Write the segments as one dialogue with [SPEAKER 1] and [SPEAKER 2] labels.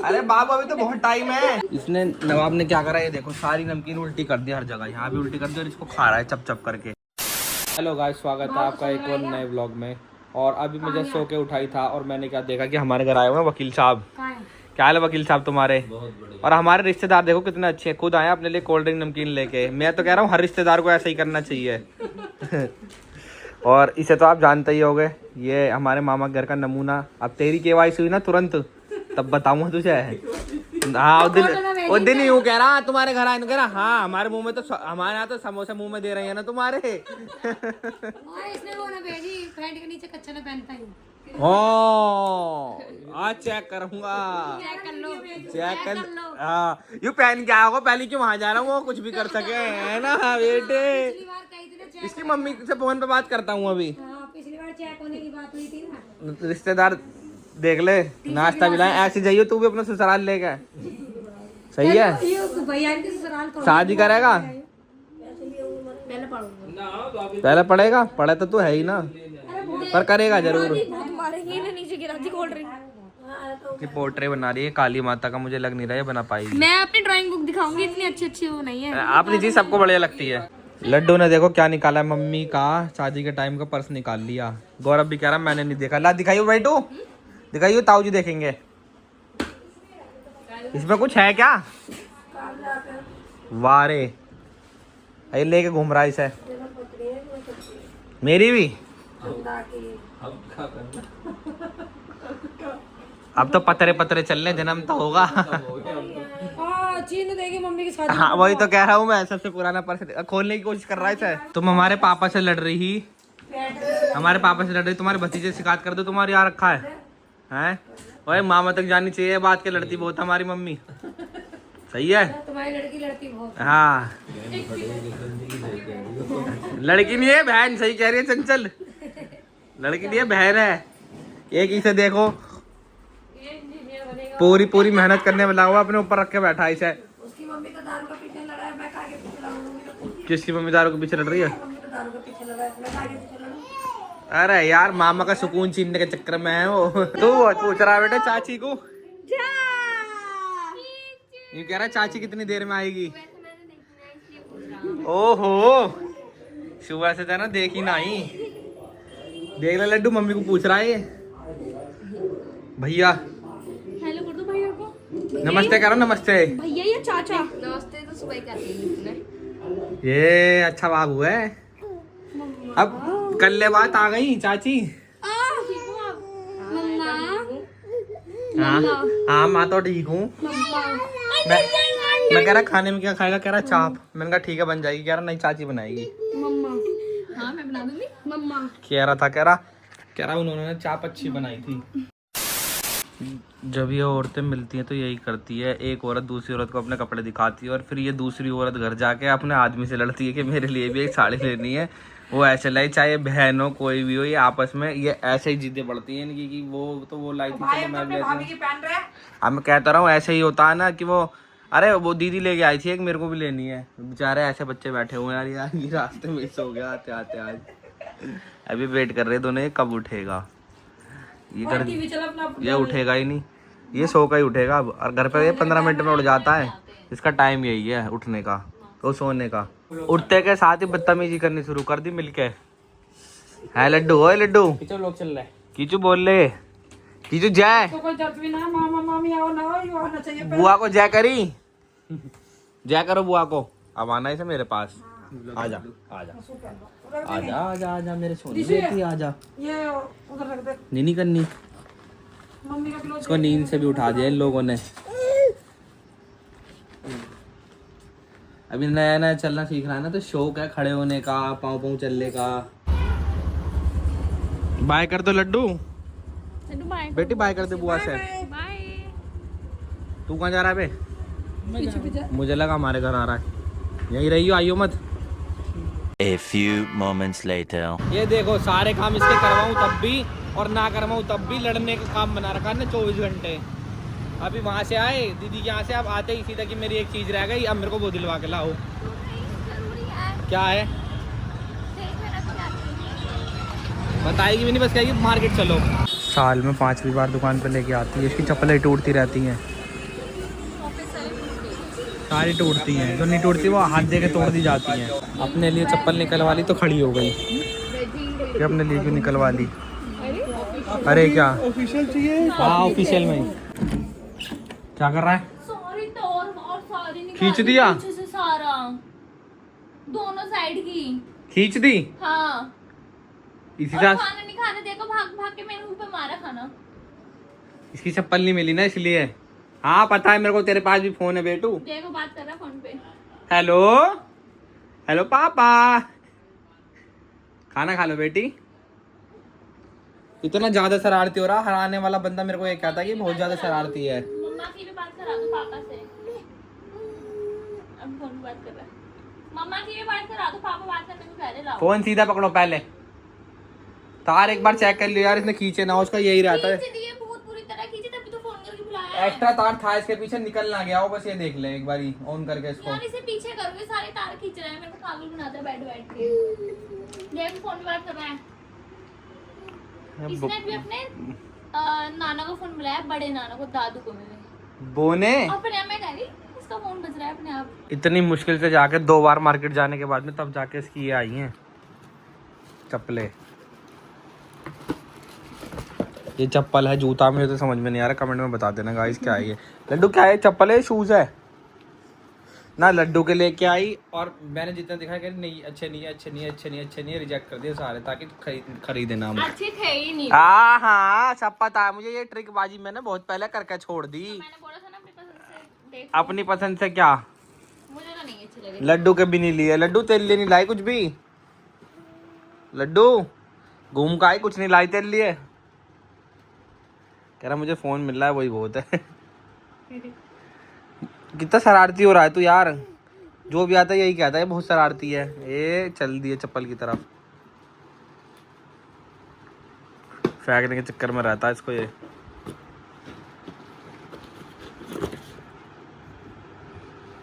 [SPEAKER 1] अरे बाबू अभी तो बहुत टाइम है। इसने नवाब ने क्या करा ये देखो, सारी नमकीन उल्टी कर दी हर जगह, यहाँ भी उल्टी कर दी और इसको खा रहा है चप चप करके। हेलो गाइस, स्वागत है आपका एक और नए व्लॉग में। और अभी मैं जस्ट सो के उठाई था और मैंने क्या देखा कि हमारे घर आए हुए हैं वकील साहब। क्या हाल है वकील साहब तुम्हारे? और हमारे रिश्तेदार देखो कितने अच्छे हैं, खुद आए अपने लिए कोल्ड ड्रिंक नमकीन लेके। मैं तो कह रहा हूँ हर रिश्तेदार को ऐसा ही करना चाहिए। और इसे तो आप जानते ही होगे, ये हमारे मामा घर का नमूना। अब तेरी केवाईसी हुई ना तुरंत तब बताऊंगा तुझे। हाँ वो दिन यूँ कह रहा तुम्हारे घर आए, कह रहा हाँ हमारे मुंह में तो, हमारे यहाँ तो समोसे मुंह में दे रहे हैं ना तुम्हारे।
[SPEAKER 2] इसने वो ना भेजी, पैंट के नीचे कच्चा ना पहनता ही।
[SPEAKER 1] आज चेक करूंगा,
[SPEAKER 2] चेक कर लो,
[SPEAKER 1] चेक कर लो। हाँ यू पहन के आओगे, पहले क्यों वहां जा रहा हूँ, वो कुछ भी कर सके है ना बेटे। इसकी मम्मी से फोन पे बात करता हूँ अभी।
[SPEAKER 2] पिछली बार चेक होने की बात हुई थी ना।
[SPEAKER 1] रिश्तेदार देख ले, नाश्ता भी लाए। ऐसे जाइयो तू भी अपना ससुराल लेके, सही है?
[SPEAKER 2] भैया के ससुराल
[SPEAKER 1] शादी करेगा? पहले पढ़ेगा, पढ़े तो तू है ही ना, पर करेगा जरूर। की पोर्ट्रेट बना रही है काली माता का, मुझे लग नहीं रहा है बना पाएगी।
[SPEAKER 2] मैं अपनी ड्राइंग बुक दिखाऊंगी, इतनी अच्छी अच्छी वो नहीं है।
[SPEAKER 1] आपकी चीज सबको बढ़िया लगती है। लड्डू ने देखो क्या निकाला है, मम्मी का शादी के टाइम का पर्स निकाल लिया। गौरव भी कह रहा मैंने नहीं देखा। ला दिखाइयो बेटू, दिखाइयो, ताऊ जी देखेंगे। इसमें कुछ है क्या? वारे ये लेके घूम रहा है इसे। मेरी भी अब तो पतरे पतरे चलने, जन्म तो होगा।
[SPEAKER 2] चीन देगी मम्मी की शादी।
[SPEAKER 1] हाँ वही तो कह रहा हूँ मैं, सबसे पुराना पर्स खोलने की कोशिश कर रहा है इसे। तुम हमारे पापा से लड़ रही, हमारे पापा से लड़ रही, तुम्हारे भतीजे शिकायत कर दो तुम्हारी यहाँ रखा है हैं? वही मामा तक जानी चाहिए बात के, लड़ती बहुत हमारी मम्मी। सही है,
[SPEAKER 2] तुम्हारी लड़की लड़ती बहुत।
[SPEAKER 1] हाँ लड़की नहीं है बहन, सही कह रही है चंचल, लड़की नहीं है बहन है। एक इसे देखो पूरी पूरी मेहनत करने में लगा हुआ, अपने ऊपर रख के बैठा है इसे।
[SPEAKER 2] उसकी मम्मी तो दारू का पीछे लड़ा है, मैं कागे पीछे लड़ूंगी।
[SPEAKER 1] किसकी मम्मी दारू के पीछे लड़ रही है?
[SPEAKER 2] मम्मी तो दारू के पीछे लड़ा है, मैं कागे पीछे लड़ूं।
[SPEAKER 1] अरे यार मामा का सुकून छीनने के चक्कर में है वो। तू पूछ रहा है बेटा चाची को, ये कह रहा है चाची कितनी देर में आएगी। ओहो सुबह से था ना देखी नहीं। देख ले लड्डू, मम्मी को पूछ रहा है ये। भैया
[SPEAKER 2] हेलो कर दो भैया को।
[SPEAKER 1] नमस्ते करो, नमस्ते
[SPEAKER 2] भैया या चाचा? नमस्ते तो सुबह करती है।
[SPEAKER 1] ये अच्छा बाबू है। अब कल बात आ गई चाची। हाँ हाँ मैं तो ठीक हूँ। मैं कह रहा खाने में क्या खाएगा, कह रहा चाप। मैंने कहा ठीक है बन जाएगी, कह रहा नहीं चाची बनाएगी।
[SPEAKER 2] मम्मा हाँ मैं बना दूंगी मम्मा।
[SPEAKER 1] कह रहा उन्होंने चाप अच्छी बनाई थी। जब ये औरतें मिलती हैं तो यही करती है, एक औरत दूसरी औरत को अपने कपड़े दिखाती है और फिर ये दूसरी औरत घर जाके अपने आदमी से लड़ती है कि मेरे लिए भी एक साड़ी लेनी है। वो ऐसे लाई, चाहे बहन हो कोई भी हो, ये आपस में ये ऐसे ही जिद्दें पड़ती हैं इनकी कि वो तो वो लाई थी चलो मैं भी लेती हूँ। अब मैं कहता रहा हूँ ऐसे ही होता है ना कि वो, अरे वो दीदी लेके आई थी एक, मेरे को भी लेनी है। बेचारे ऐसे बच्चे बैठे हुए हैं यार, ये रास्ते में सो गया आते आते आज। अभी वेट कर रहे दोनों ये कब उठेगा। ये उठेगा ही नहीं, ये सो का ही उठेगा अब। और घर पे ये 15 मिनट में उठ जाता है, इसका टाइम यही है उठने का तो सोने का। उठते के साथ ही बदतमीजी करनी शुरू कर दी मिलके। है लड्डू, ओए लड्डू लोग चल रहे, कीचू बोल ले, कीचू जय बुआ को जय करी, जय करो बुआ को। अब आना इसे मेरे पास, आजा आजा आजा आजा आजा मेरे सोने बेटी आजा।
[SPEAKER 2] ये उधर रख दे,
[SPEAKER 1] नीनी करनी,
[SPEAKER 2] मम्मी का
[SPEAKER 1] इसको नींद से भी उठा दिया इन लोगों ने। अभी नया नया चलना सीख रहा है ना, तो शौक है खड़े होने का, पाँव पाँव चलने का। बाय कर दो लड्डू, बेटी बाय कर दे बुआ से। तू कहाँ जा रहा है बे? मुझे लगा हमारे घर आ रहा है, यहीं रहियो आइयो मत।
[SPEAKER 3] A few moments later.
[SPEAKER 1] ये देखो सारे काम इसके करवाऊं तब भी और ना करवाऊं तब भी लड़ने का काम बना रखा है ना 24 घंटे। अभी वहाँ से आए दीदी के यहाँ से, अब आते ही सीधा कि मेरी एक चीज़ रह गई, अब मेरे को वो दिलवा के लाओ। क्या है बताएगी भी नहीं, बस कहेगी मार्केट चलो। साल में 5वीं बार दुकान पे लेके आती है। इसकी चप्पलें टूटती रहती हैं, सारी टूटती हैं। जो नहीं टूटती वो हाथ दे के तोड़ दी जाती हैं। अपने लिए चप्पल निकलवा ली तो खड़ी हो गई। ये अपने लिए क्यों निकलवा ली? अरे क्या ऑफिशियल चाहिए? हाँ ऑफिशियल में। क्या कर रहा है? खींच दिया
[SPEAKER 4] सारा, दोनों साइड की
[SPEAKER 1] खींच दी।
[SPEAKER 4] हाँ,
[SPEAKER 1] इसी
[SPEAKER 4] और
[SPEAKER 1] तरह
[SPEAKER 4] खाना नहीं खाने, देखो भाग भाग के मेरे मुंह पे मारा खाना।
[SPEAKER 1] इसकी चप्पल नहीं मिली ना इसलिए। हाँ पता है मेरे को, तेरे पास भी फोन है बेटू।
[SPEAKER 4] देखो बात कर रहा फोन पे।
[SPEAKER 1] हेलो हेलो पापा, खाना खा लो बेटी। इतना ज्यादा शरारती हो रहा, हराने वाला बंदा मेरे को ये कहता है कि बहुत ज्यादा शरारती है।
[SPEAKER 4] मम्मा की भी बात करा दो पापा से। अब फोन पे बात कर रहा है। मम्मा की भी बात करा दो, पापा बात करने को पहले लाओ।
[SPEAKER 1] फोन सीधा पकड़ो पहले। तार एक बार चेक कर लियो यार, इसने खींचे ना, उसका यही रहता है।
[SPEAKER 4] खींच दिए, बहुत बुरी तरह खींचे, तभी तो फोन करके बुलाया।
[SPEAKER 1] एक्स्ट्रा तार था इसके पीछे, निकल ना गया हो, बस ये देख ले एक बार ऑन करके इसको।
[SPEAKER 4] यार इसे पीछे करोगे, सारे तार खींच रहे हैं, मेरे को पागल बनाता है बैठ बैठ के। देख फोन पे बात कर रहा है। इसने भी अपने नाना को फोन बुलाया, बड़े नाना को, दादू को मेरे।
[SPEAKER 1] बोने
[SPEAKER 4] अपने मैं कह रही, इसका फोन बज रहा है अपने आप।
[SPEAKER 1] इतनी मुश्किल से जाके 2 बार मार्केट जाने के बाद में तब जाके इसकी ये आई हैं चप्पलें। ये चप्पल है जूता, मुझे तो समझ में नहीं आ रहा, कमेंट में बता देना गाइस क्या है ये। लड्डू क्या है? चप्पल है शूज है ना? लड्डू के लेके आई और मैंने जितना दिखा कि नहीं अच्छे नहीं है, अच्छे नहीं है, अच्छे नहीं है, अच्छे नहीं है, रिजेक्ट कर दिए सारे ताकि खरीदे ना।
[SPEAKER 4] अच्छे थे ही नहीं।
[SPEAKER 1] हाँ सब पता है मुझे, ये ट्रिक बाजी मैंने बहुत पहले करके छोड़ दी।
[SPEAKER 4] मैंने बोला था ना अपनी पसंद से देख।
[SPEAKER 1] अपनी पसंद से क्या?
[SPEAKER 4] मुझे तो नहीं अच्छे लगे।
[SPEAKER 1] लड्डू के भी नहीं लिए। लड्डू तेरे लिए नहीं लाई कुछ भी। लड्डू घूम का आई, कुछ नहीं लाई तेरे लिए। कह रहा मुझे फोन मिल रहा है वही बहुत है। कितना शरारती हो रहा है तू यार, जो भी आता है यही कहता है बहुत शरारती है। ये चल दिए चप्पल की तरफ, फेंकने के चक्कर में रहता है इसको ये।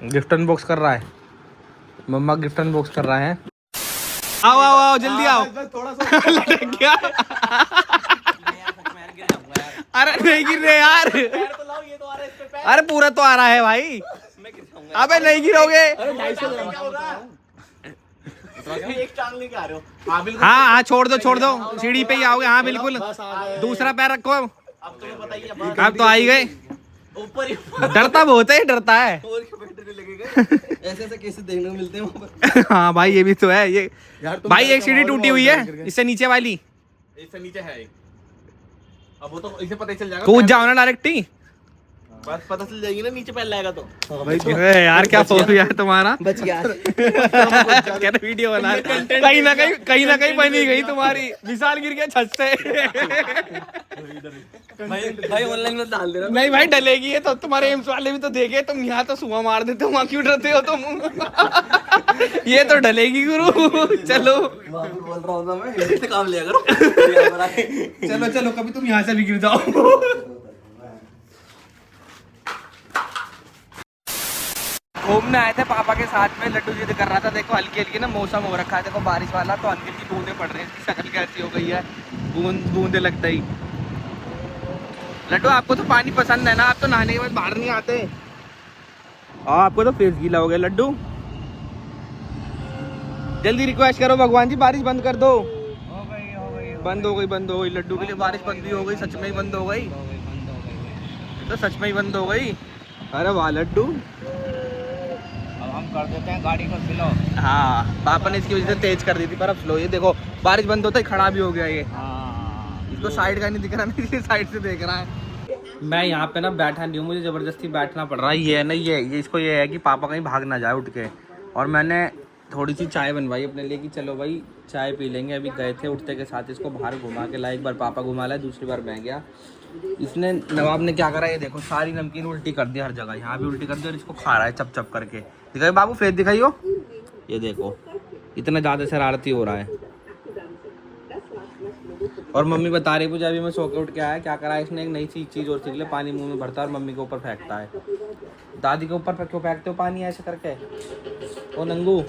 [SPEAKER 1] गिफ्ट अनबॉक्स कर रहा है, मम्मा गिफ्ट अनबॉक्स कर रहा है। आओ आओ आओ जल्दी आओ। थोड़ा सा लटक गया। अरे नहीं गिर रहे यार। अरे पूरा तो आ रहा है भाई। अबे नहीं गिरोगे।
[SPEAKER 5] एक टांग लेके आ रहे हो?
[SPEAKER 1] हाँ हाँ छोड़ दो छोड़ दो, सीढ़ी पे ही आओगे। हाँ बिल्कुल, दूसरा पैर रखो।
[SPEAKER 5] अब तुम्हें बताइए,
[SPEAKER 1] अब तो आ ही गए।
[SPEAKER 5] ऊपर ही
[SPEAKER 1] डरता बहुत है, डरता है।
[SPEAKER 5] ऐसे ऐसे केसेस देखने को मिलते हैं वहाँ पर।
[SPEAKER 1] हाँ भाई ये भी तो है ये भाई। एक सीढ़ी टूटी हुई है इससे नीचे वाली,
[SPEAKER 5] इससे नीचे है। अब वो तो इसे पता ही चल जाएगा।
[SPEAKER 1] कूद जाओ ना डायरेक्ट ही।
[SPEAKER 5] बस पता चल जाएगी ना नीचे पैर लगेगा तो।
[SPEAKER 1] अरे यार क्या फोटो यार तुम्हारा।
[SPEAKER 5] बच गया।
[SPEAKER 1] क्या वीडियो बना रहे, कहीं ना कहीं बनी गई तुम्हारी। विशाल गिर गया छत से।
[SPEAKER 5] भाई ऑनलाइन में डाल दे रहा।
[SPEAKER 1] नहीं भाई डलेगी ये तो, तुम्हारे एम्स वाले भी तो देखे। तुम यहाँ तो सुबह मार देते हो, वहाँ क्यों डरते हो तुम? ये तो डलेगी गुरु। चलो
[SPEAKER 5] बोल रहा हूँ मैं, इससे काम लिया करो।
[SPEAKER 1] चलो चलो, कभी तुम यहाँ से भी गिर जाओ। घूमने आए थे पापा के साथ में। लड्डू जिद कर रहा था, देखो हल्की हल्की ना मौसम हो रखा है, देखो बारिश वाला, तो हल्की हल्की बूंदें पड़ रही हैं। इसकी शक्ल कैसी हो गई है, बूंदे लगता ही। लड्डू आपको तो पानी पसंद है ना, आप तो नहाने के बाद बाहर नहीं आते। आपको तो फेस गीला हो गया लड्डू। जल्दी रिक्वेस्ट करो भगवान जी बारिश बंद कर दो। बंद हो गई लड्डू के लिए बारिश बंद भी हो गई, सच में ही बंद हो गई। तो सच में ही बंद हो गई। अरे वाह लड्डू,
[SPEAKER 5] अब हम कर देते हैं गाड़ी को स्लो।
[SPEAKER 1] हाँ पापा ने इसकी वजह से तेज कर दी थी, पर अब स्लो। ये देखो बारिश बंद होता ही खड़ा भी हो गया ये। इसको साइड का नहीं दिख रहा ना, इसलिए साइड से देख रहा है। मैं यहाँ पे ना बैठा नहीं हूँ, मुझे ज़बरदस्ती बैठना पड़ रहा है। ये है ना ये इसको ये है कि पापा कहीं भाग ना जाए उठ के। और मैंने थोड़ी सी चाय बनवाई अपने लिए कि चलो भाई चाय पी लेंगे। अभी गए थे उठते के साथ, इसको बाहर घुमा के लाया। एक बार पापा घुमा लाया, दूसरी बार मैं गया। इसने नवाब ने क्या करा, ये देखो सारी नमकीन उल्टी कर दी हर जगह। यहाँ भी उल्टी कर दी और इसको खा रहा है चप चप करके। दिखाइए बाबू, फेस दिखाइयो। ये देखो इतना ज़्यादा शरारती हो रहा है। और मम्मी बता रही मुझे, अभी मैं सो के उठ के आया, क्या करा है इसने, एक नई चीज़ और सीख ले। पानी मुंह में भरता है और मम्मी के ऊपर फेंकता है। दादी के ऊपर क्यों फेंकते हो पानी ऐसे करके? ओ नंगू,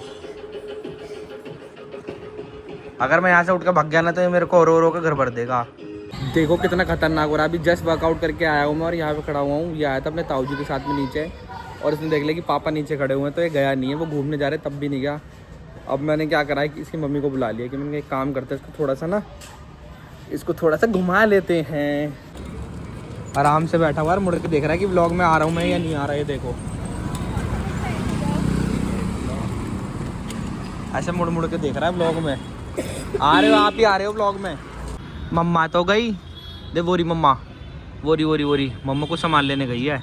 [SPEAKER 1] अगर मैं यहाँ से उठ के भाग गया ना तो ये मेरे को रो रो के घर भर देगा। देखो कितना खतरनाक हो रहा है। अभी जस्ट वर्कआउट करके आया हूँ मैं और यहाँ पे खड़ा हुआ हूँ। ये आया था अपने ताऊ जी के साथ में नीचे और इसने देख लिया कि पापा नीचे खड़े हुए हैं तो ये गया नहीं है, वो घूमने जा रहे तब भी नहीं गया। अब मैंने क्या करा है कि इसकी मम्मी को बुला लिया कि मैंने एक काम करते हैं इसको थोड़ा सा घुमा लेते हैं। आराम से बैठा हुआ है, मुड़ के देख रहा है कि व्लॉग में आ रहा हूँ मैं या नहीं आ रहा है। ये देखो ऐसे मुड़ मुड़ के देख रहा है व्लॉग में। आ रहे हो आप ही आ रहे हो व्लॉग में। मम्मा तो गई दे, वोरी मम्मा, वोरी मम्मा को संभाल लेने गई है।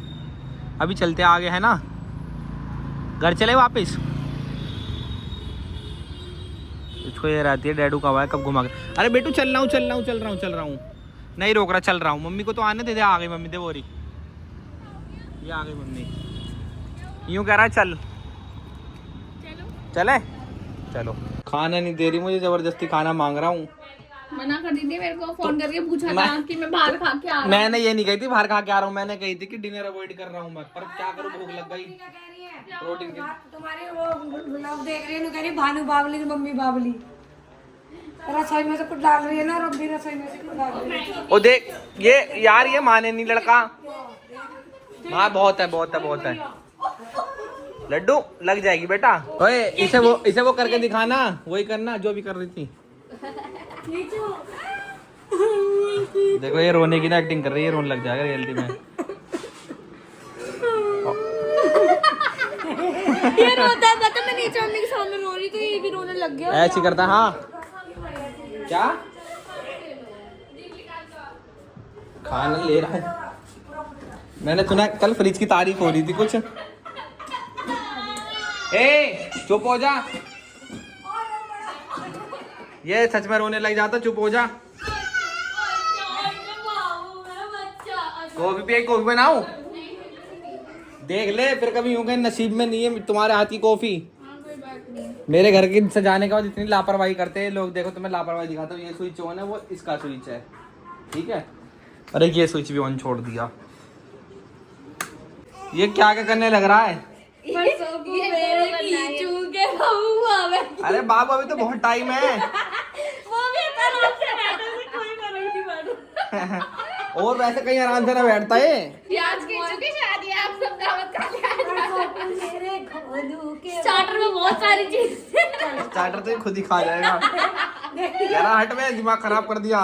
[SPEAKER 1] अभी चलते आगे है ना, घर चले वापस। इसको ये रहती है डैडू का है कब घुमा के। अरे बेटू चल रहा हूँ नहीं रोक रहा, चल रहा हूँ। मम्मी को तो आने दे आ गई मम्मी, दे वोरी, ये आ गई मम्मी। यूँ कह रहा है चल चले चलो। खाना नहीं दे रही मुझे, जबरदस्ती खाना मांग रहा हूँ।
[SPEAKER 4] मना कर दी थी, मेरे को फोन करके पूछा था कि मैं बाहर खा के आ रहा हूँ।
[SPEAKER 1] मैंने ये नहीं कही थी बाहर खा के आ रहा हूँ, मैंने कही थी कि डिनर अवॉइड कर रहा हूँ मैं, पर क्या करूँ भूख लग गई। प्रोटीन की
[SPEAKER 2] तुम्हारे वो ब्लॉग देख रही है, कह रही भानु बावली तो मम्मी बावली रसोई में से कुछ डाल रही है ना, और भी रसोई में से कुछ डाल रही है।
[SPEAKER 1] ओ देख ये यार, ये माने नहीं लड़का। हाँ बहुत है लड्डू लग जाएगी बेटा। ओए इसे वो करके दिखाना, वही करना जो भी कर रही थी। देखो ये रोने की ना एक्टिंग कर रही है, रोने लग जाएगा रियलिटी में।
[SPEAKER 4] ये रोता है, पता मैं नीचे मम्मी के सामने रो रही तो ये भी रोने लग गया।
[SPEAKER 1] ऐसे करता हाँ। क्या खाना ले रहा है? मैंने सुना कल फ्रिज की तारीफ हो रही थी कुछ। ए चुप हो जा, ये सच में रोने लग जाता, चुप हो जा। कॉफी बनाऊं? देख ले फिर कभी यूं कहीं नसीब में नहीं है तुम्हारे हाथ की कॉफी। मेरे घर के सजाने के बाद इतनी लापरवाही करते हैं लोग। देखो तुम्हें लापरवाही दिखाता हूँ, ये स्विच ऑन है, वो इसका स्विच है, ठीक है। अरे ये स्विच भी ऑन छोड़ दिया। ये क्या करने लग रहा है? अरे बाबू अभी तो बहुत टाइम है। और वैसे कहीं आराम से ना बैठता है।
[SPEAKER 4] प्याज की चुकी शादी है, आप सब दावत खा के स्टार्टर में बहुत सारी चीज।
[SPEAKER 1] स्टार्टर तो खुद ही खा जाएगा। यार हट में दिमाग खराब कर दिया।